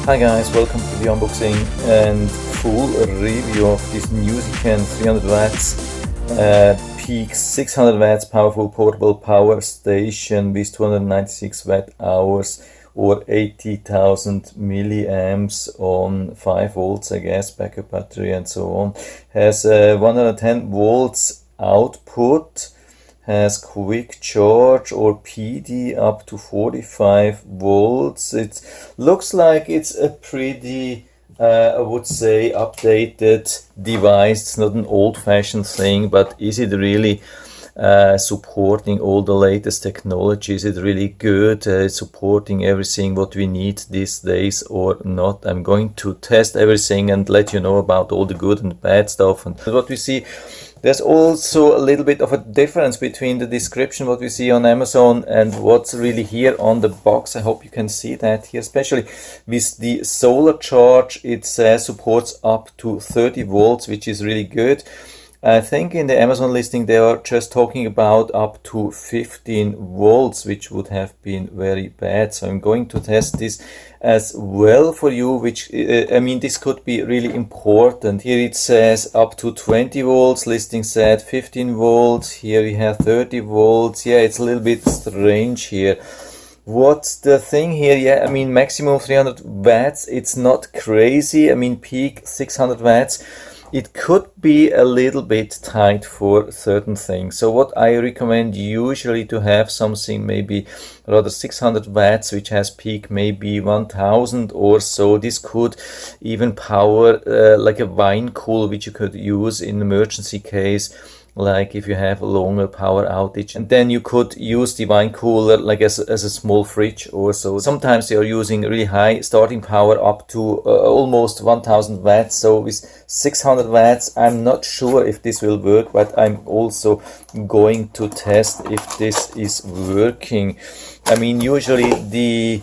Hi guys, welcome to the unboxing and full review of this Nusican 300W peak 600 watts powerful portable power station with 296 watt hours or 80,000 milliamps on 5 volts, I guess, backup battery and so on. Has 110 volts output, has quick charge or PD up to 45 volts. It looks like it's a pretty I would say updated device. It's not an old-fashioned thing, but is it really supporting all the latest technology? Is it really good? Supporting everything what we need these days or not? I'm going to test everything and let you know about all the good and bad stuff and what we see. There's also a little bit of a difference between the description what we see on Amazon and what's really here on the box. I hope you can see that here, especially with the solar charge. It says supports up to 30 volts, which is really good. I think in the Amazon listing they are just talking about up to 15 volts, which would have been very bad. So I'm going to test this as well for you, which I mean, this could be really important. Here it says up to 20 volts, listing said 15 volts. Here we have 30 volts. Yeah, it's a little bit strange here. What's the thing here? Yeah, I mean, maximum 300 watts. It's not crazy. I mean, peak 600 watts. It could be a little bit tight for certain things. So what I recommend usually to have something maybe rather 600 watts, which has peak maybe 1000 or so. This could even power like a wine cooler, which you could use in emergency case, like if you have a longer power outage, and then you could use the wine cooler like as a small fridge or so. Sometimes they are using really high starting power up to almost 1000 watts. So with 600 watts, I'm not sure if this will work, but I'm also going to test if this is working. I mean, usually the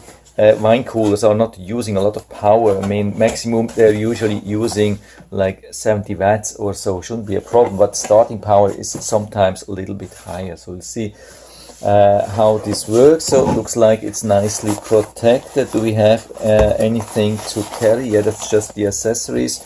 wine coolers are not using a lot of power. I mean, maximum they're usually using like 70 watts or so. Shouldn't be a problem, but starting power is sometimes a little bit higher. So we'll see how this works. So it looks like it's nicely protected. Do we have anything to carry? Yeah, that's just the accessories.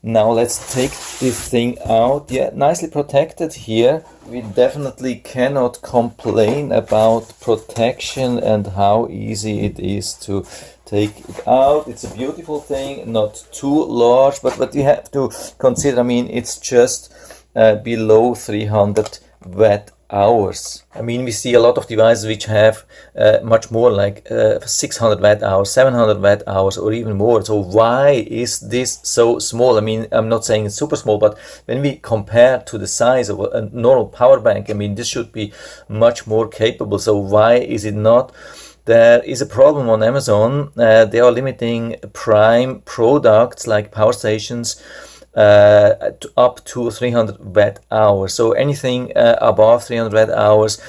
Now let's take this thing out. Yeah, nicely protected here. We definitely cannot complain about protection and how easy it is to take it out. It's a beautiful thing, not too large, but you have to consider, I mean, it's just below 300 watt hours. I mean, we see a lot of devices which have much more, like 600 watt hours, 700 watt hours, or even more. So why is this so small? I mean, I'm not saying it's super small, but when we compare to the size of a normal power bank, I mean, this should be much more capable. So why is it not? There is a problem on Amazon. They are limiting prime products like power stations up to 300 watt hours. So anything above 300 watt hours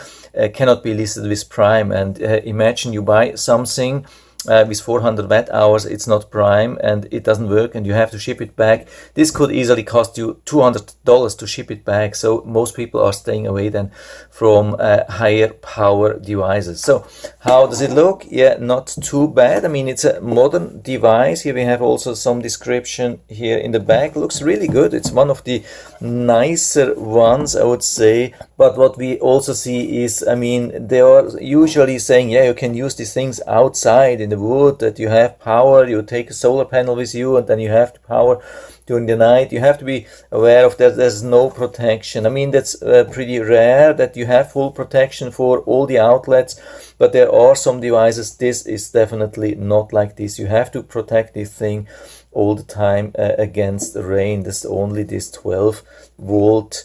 cannot be listed with prime. And imagine you buy something with 400 watt hours, it's not prime and it doesn't work and you have to ship it back. This could easily cost you $200 to ship it back. So most people are staying away then from higher power devices. So how does it look? Yeah, not too bad. I mean, it's a modern device. Here we have also some description here in the back. Looks really good. It's one of the nicer ones, I would say. But what we also see is, I mean, they are usually saying, yeah, you can use these things outside in the wood, that you have power, you take a solar panel with you and then you have to power during the night. You have to be aware of that. There's no protection. I mean, that's pretty rare that you have full protection for all the outlets, but there are some devices. This is definitely not like this. You have to protect this thing all the time against the rain. There's only this 12 volt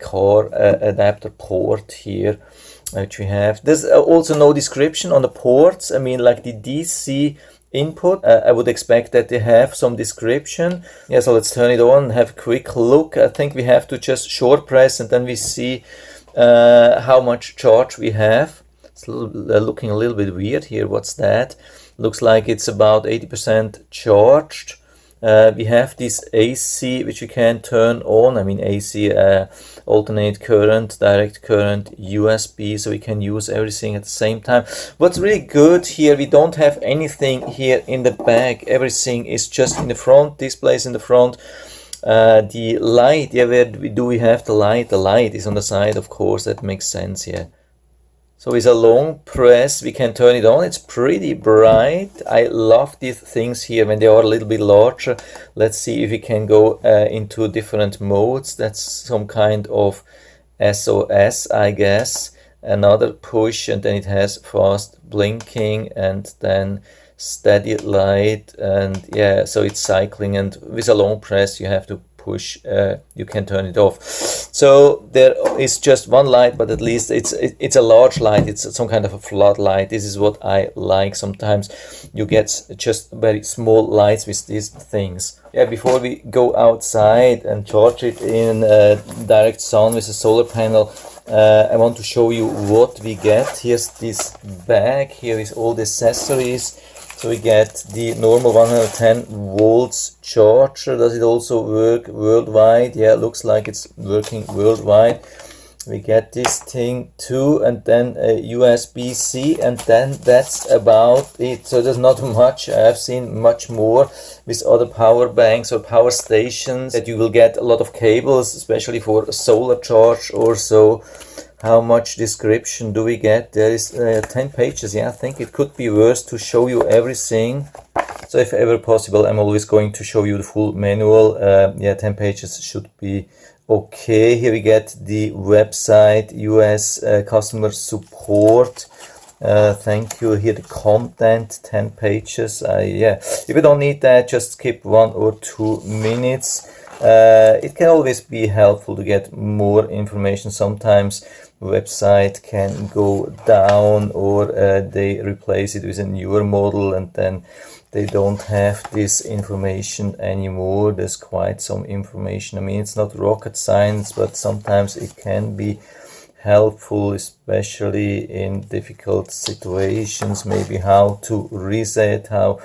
car adapter port here which we have. There's also no description on the ports. I mean, like the DC input, I would expect that they have some description. Yeah, so let's turn it on and have a quick look. I think we have to just short press and then we see how much charge we have. It's looking a little bit weird here. What's that? Looks like it's about 80% charged. We have this AC which we can turn on. I mean AC, alternate current, direct current, USB, so we can use everything at the same time. What's really good here, we don't have anything here in the back. Everything is just in the front, displays in the front. The light, yeah, where do we have the light? The light is on the side, of course, that makes sense, yeah. So with a long press we can turn it on. It's pretty bright. I love these things here when they are a little bit larger. Let's see if we can go into different modes. That's some kind of SOS, I guess. Another push, and then it has fast blinking and then steady light, and yeah, so it's cycling, and with a long press you have to push, you can turn it off. So there is just one light, but at least it's a large light. It's some kind of a floodlight. This is what I like. Sometimes you get just very small lights with these things. Yeah, before we go outside and charge it in direct sun with a solar panel, I want to show you what we get. Here's this bag here with all the accessories. So we get the normal 110 volts charger. Does it also work worldwide? Yeah, it looks like it's working worldwide. We get this thing too, and then a USB-C, and then that's about it. So there's not much. I've seen much more with other power banks or power stations that you will get a lot of cables, especially for solar charge or so. How much description do we get? There is 10 pages. Yeah, I think it could be worse to show you everything. So if ever possible, I'm always going to show you the full manual. Yeah, 10 pages should be okay. Here we get the website, US customer support. Thank you. Here the content, 10 pages. Yeah, if you don't need that, just skip 1 or 2 minutes. It can always be helpful to get more information. Sometimes website can go down, or they replace it with a newer model, and then they don't have this information anymore. There's quite some information. I mean, it's not rocket science, but sometimes it can be helpful, especially in difficult situations, maybe how to reset, how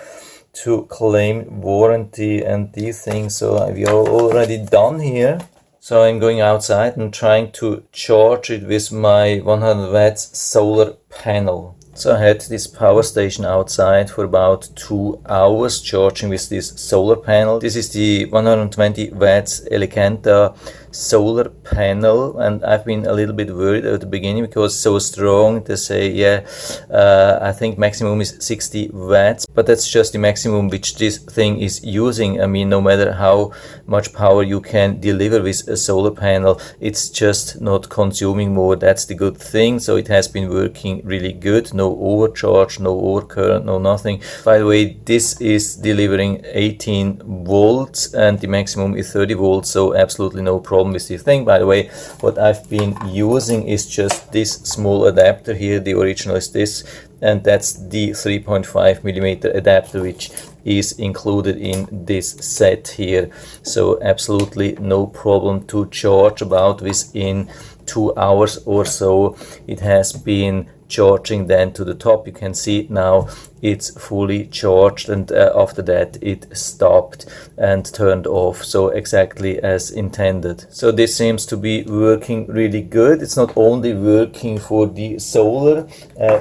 to claim warranty and these things. So we are already done here. So I'm going outside and trying to charge it with my 100 watts solar panel. So I had this power station outside for about 2 hours charging with this solar panel. This is the 120 watts Elecanta solar panel, and I've been a little bit worried at the beginning because it's so strong. They say, yeah, I think maximum is 60 watts, but that's just the maximum which this thing is using. I mean, no matter how much power you can deliver with a solar panel, it's just not consuming more. That's the good thing. So it has been working really good. No overcharge, no overcurrent, no nothing. By the way, this is delivering 18 volts and the maximum is 30 volts, so absolutely no problem with this thing. By the way, what I've been using is just this small adapter here. The original is this, and that's the 3.5 millimeter adapter which is included in this set here. So absolutely no problem to charge. About within 2 hours or so it has been charging then to the top. You can see now it's fully charged, and after that it stopped and turned off, so exactly as intended. So this seems to be working really good. It's not only working for the solar,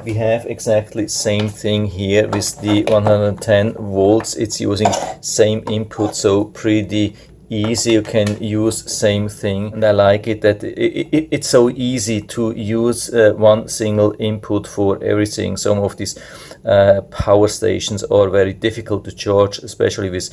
we have exactly same thing here with the 110 volts. It's using same input, so pretty easy. You can use same thing, and I like it that it's so easy to use one single input for everything. Some of these power stations are very difficult to charge, especially with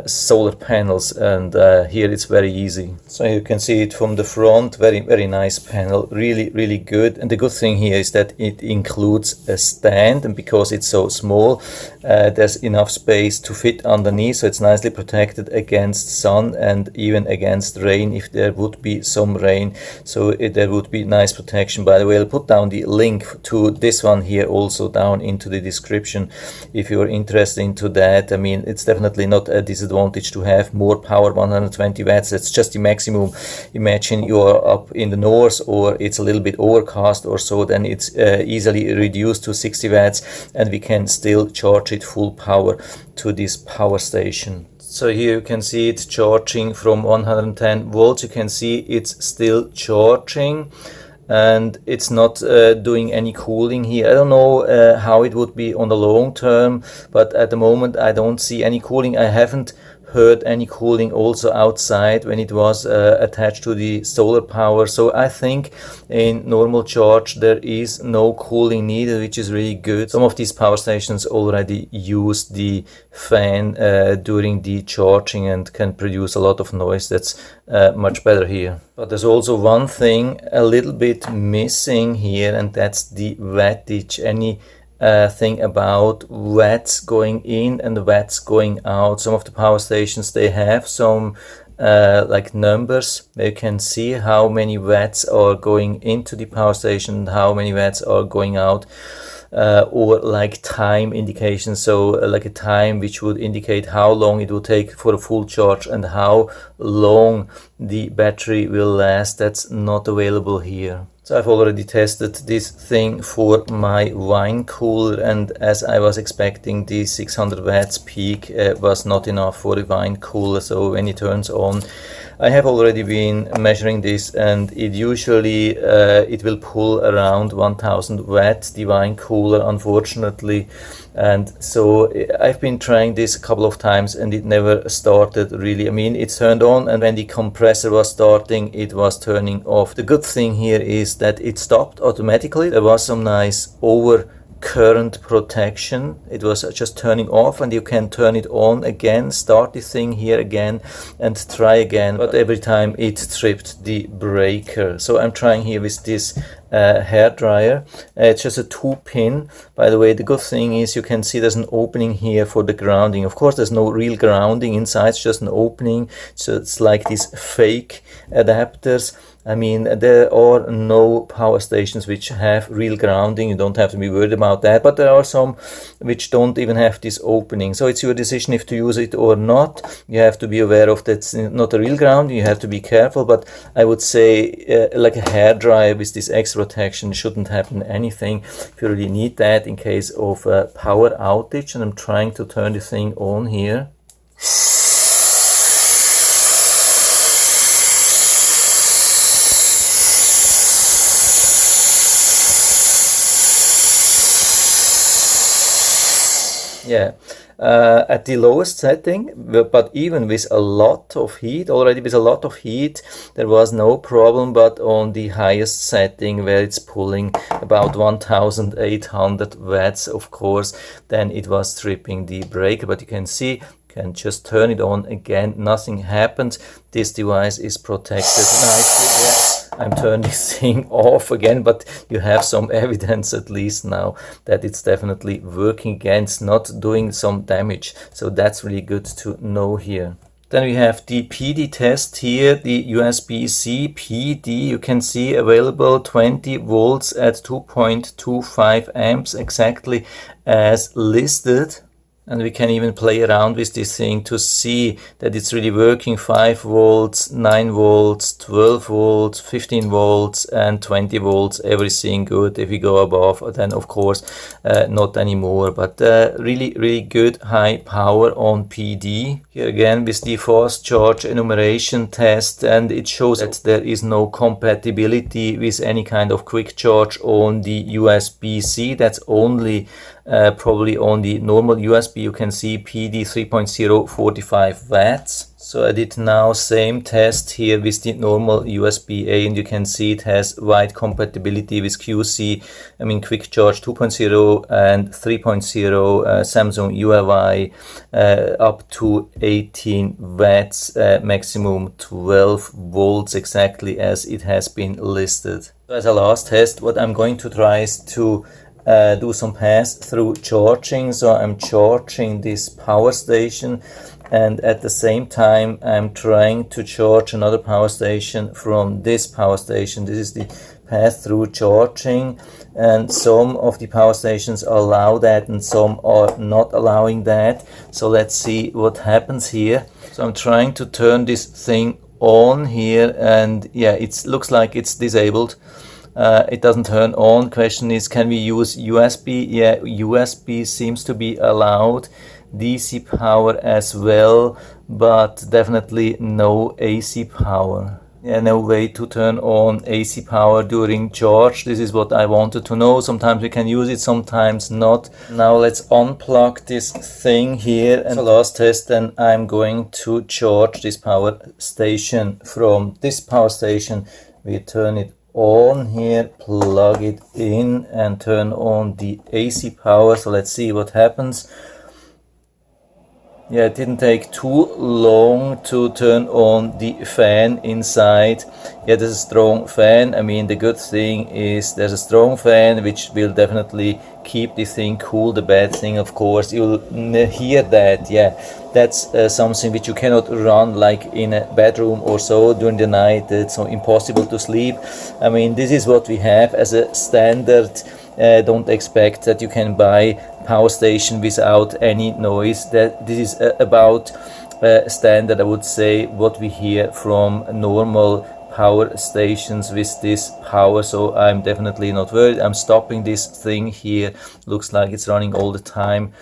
solar panels, and here it's very easy. So you can see it from the front. Very nice panel, really good. And the good thing here is that it includes a stand, and because it's so small, there's enough space to fit underneath, so it's nicely protected against sun and even against rain if there would be some rain. So there would be nice protection. By the way, I'll put down the link to this one here also down into the description if you're interested into that. I mean, it's definitely not a disadvantage to have more power. 120 watts, that's just the maximum. Imagine you are up in the north, or it's a little bit overcast or so, then it's easily reduced to 60 watts, and we can still charge it full power to this power station. So here you can see it's charging from 110 volts. You can see it's still charging and it's not doing any cooling here. I don't know how it would be on the long term, but at the moment I don't see any cooling. I haven't heard any cooling also outside when it was attached to the solar power. So I think in normal charge there is no cooling needed, which is really good. Some of these power stations already use the fan during the charging and can produce a lot of noise. That's much better here. But there's also one thing a little bit missing here, and that's the wattage. Any thing about watts going in and watts going out. Some of the power stations, they have some like numbers where you can see how many watts are going into the power station and how many watts are going out, or like time indication, so like a time which would indicate how long it will take for a full charge and how long the battery will last. That's not available here. So I've already tested this thing for my wine cooler, and as I was expecting, the 600 watts peak was not enough for the wine cooler. So when it turns on, I have already been measuring this, and it usually it will pull around 1000 watts, the wine cooler, unfortunately. And so I've been trying this a couple of times and it never started really. I mean, it's turned on, and when the compressor was starting, it was turning off. The good thing here is that it stopped automatically. There was some nice current protection. It was just turning off, and you can turn it on again, start the thing here again and try again, but every time it tripped the breaker. So I'm trying here with this hair dryer. It's just a 2-pin. By the way, the good thing is you can see there's an opening here for the grounding. Of course there's no real grounding inside, it's just an opening, so it's like these fake adapters. I mean, there are no power stations which have real grounding. You don't have to be worried about that, but there are some which don't even have this opening. So it's your decision if to use it or not. You have to be aware of that's not a real grounding. You have to be careful, but I would say like a hairdryer with this extra protection shouldn't happen anything. If you really need that in case of a power outage, and I'm trying to turn the thing on here. Yeah, at the lowest setting, but even with a lot of heat, already with a lot of heat, there was no problem. But on the highest setting, where it's pulling about 1800 watts, of course, then it was tripping the breaker. But you can see, you can just turn it on again, nothing happens. This device is protected nicely. Yeah. I'm turning this thing off again, but you have some evidence at least now that it's definitely working again. It's not doing some damage, so that's really good to know here. Then we have the PD test here, the USB-C PD. You can see available 20 volts at 2.25 amps, exactly as listed. And we can even play around with this thing to see that it's really working. 5 volts, 9 volts, 12 volts, 15 volts and 20 volts, everything good. If we go above, then of course not anymore, but really good high power on PD. Here again with the fast charge enumeration test, and it shows that there is no compatibility with any kind of quick charge on the USB-C. That's only probably on the normal USB. You can see PD 3.0 45 watts. So I did now same test here with the normal USB-A, and you can see it has wide compatibility with QC, I mean Quick Charge 2.0 and 3.0, Samsung UFI, up to 18 watts, maximum 12 volts, exactly as it has been listed. So as a last test, what I'm going to try is to do some pass-through charging. So I'm charging this power station, and at the same time I'm trying to charge another power station from this power station. This is the pass-through charging, and some of the power stations allow that and some are not allowing that. So let's see what happens here. So I'm trying to turn this thing on here, and yeah, it looks like it's disabled. It doesn't turn on. Question is, can we use USB? Yeah, USB seems to be allowed, DC power as well, but definitely no AC power. Yeah, no way to turn on AC power during charge. This is what I wanted to know. Sometimes we can use it, sometimes not. Now let's unplug this thing here, and the last test, then I'm going to charge this power station. From this power station we turn it on here, plug it in and turn on the AC power. So let's see what happens. Yeah, it didn't take too long to turn on the fan inside. Yeah, there's a strong fan. I mean, the good thing is there's a strong fan which will definitely keep this thing cool. The bad thing, of course, you'll hear that. Yeah, that's something which you cannot run like in a bedroom or so during the night. It's so impossible to sleep. I mean, this is what we have as a standard. Don't expect that you can buy power station without any noise. That this is about standard, I would say, what we hear from normal power stations with this power. So I'm definitely not worried. I'm stopping this thing here. Looks like it's running all the time.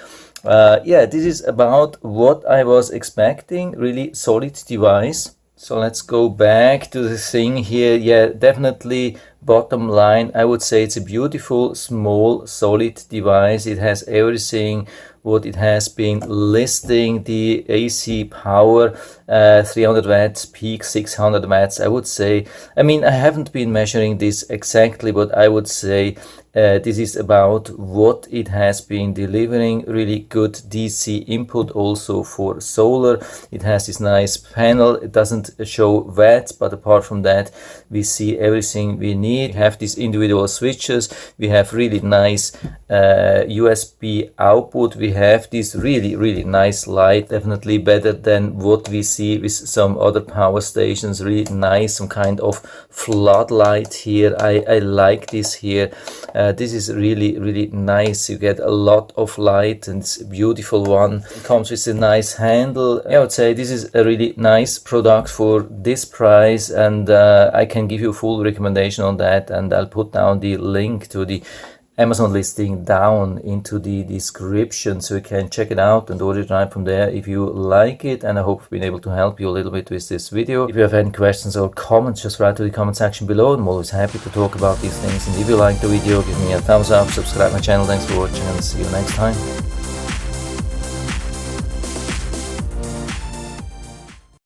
Yeah, this is about what I was expecting. Really solid device. So let's go back to the thing here. Yeah, definitely bottom line, I would say it's a beautiful, small, solid device. It has everything what it has been listing. The AC power, 300 watts, peak 600 watts, I would say. I mean, I haven't been measuring this exactly, but I would say this is about what it has been delivering. Really good DC input also for solar. It has this nice panel. It doesn't show watts, but apart from that, we see everything we need. We have these individual switches. We have really nice USB output. We have this really nice light, definitely better than what we see with some other power stations. Really nice, some kind of floodlight here. I like this here. This is really nice. You get a lot of light and it's a beautiful one. It comes with a nice handle. I would say this is a really nice product for this price, and I can give you full recommendation on that, and I'll put down the link to the Amazon listing down into the description so you can check it out and order it right from there if you like it. And I hope I've been able to help you a little bit with this video. If you have any questions or comments, just write to the comment section below. I'm always happy to talk about these things. And if you like the video, give me a thumbs up, subscribe my channel. Thanks for watching, and see you next time.